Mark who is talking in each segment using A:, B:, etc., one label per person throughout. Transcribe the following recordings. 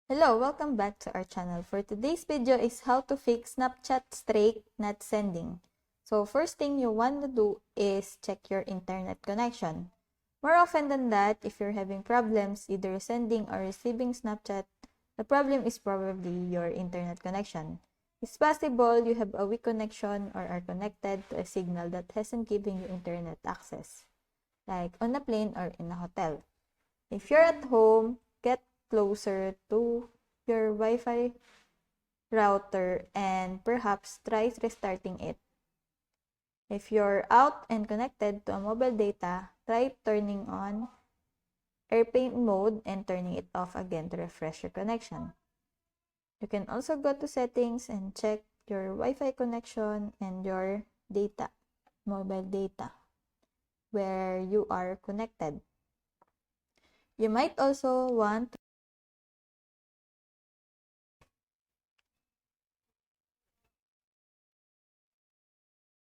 A: Hello, welcome back to our channel. For today's video is how to fix Snapchat streak not sending. So first thing you want to do is check your internet connection. More often than that, if you're having problems either sending or receiving Snapchat, the problem is probably your internet connection. It's possible you have a weak connection or are connected to a signal that hasn't given you internet access, like on a plane or in a hotel. If you're at home, get closer to your Wi-Fi router and perhaps try restarting it. If you're out and connected to a mobile data, try turning on airplane mode and turning it off again to refresh your connection. You can also go to settings and check your Wi-Fi connection and your data, mobile data, where you are connected. You might also want to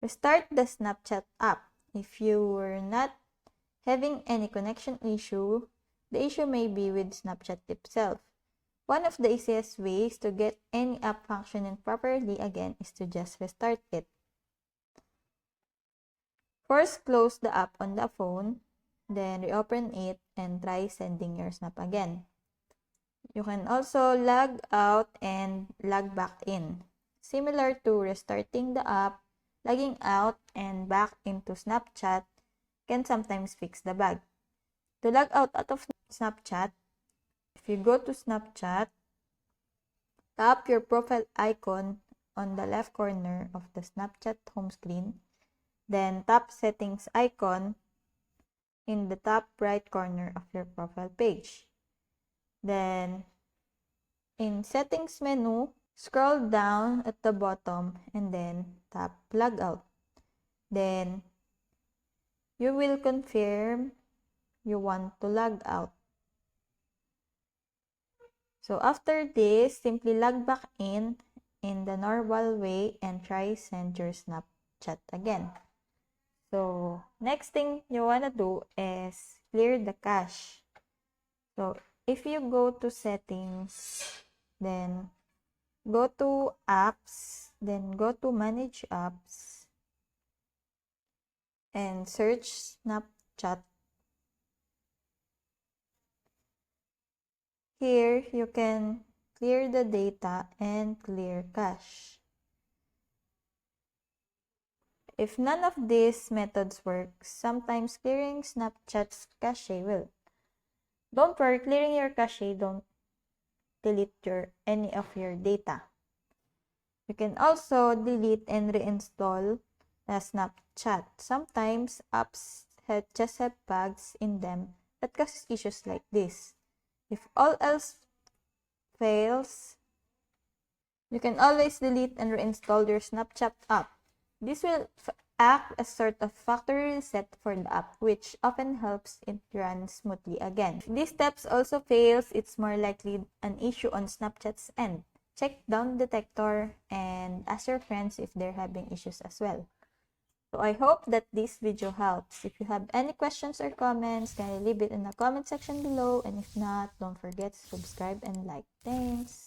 A: restart the Snapchat app. If you were not having any connection issue, the issue may be with Snapchat itself. One of the easiest ways to get any app functioning properly again is to just restart it. First, close the app on the phone, then reopen it and try sending your Snap again. You can also log out and log back in. Similar to restarting the app, logging out and back into Snapchat can sometimes fix the bug. To log out of Snapchat, if you go to Snapchat, tap your profile icon on the left corner of the Snapchat home screen, then tap settings icon in the top right corner of your profile page. Then, in settings menu, scroll down at the bottom and then tap log out. Then, you will confirm you want to log out. So after this, simply log back in the normal way and try send your Snapchat again. So next thing you want to do is clear the cache. So if you go to settings, then go to apps, then go to manage apps and search Snapchat. Here, you can clear the data and clear cache. If none of these methods work, sometimes clearing Snapchat's cache will. Don't worry, clearing your cache don't delete any of your data. You can also delete and reinstall Snapchat. Sometimes apps just have bugs in them that causes issues like this. If all else fails, you can always delete and reinstall your Snapchat app. This will act as sort of factory reset for the app, which often helps it run smoothly again. If these steps also fails, it's more likely an issue on Snapchat's end. Check down detector and ask your friends if they're having issues as well. So I hope that this video helps. If you have any questions or comments, can you leave it in the comment section below? And if not, don't forget to subscribe and like. Thanks!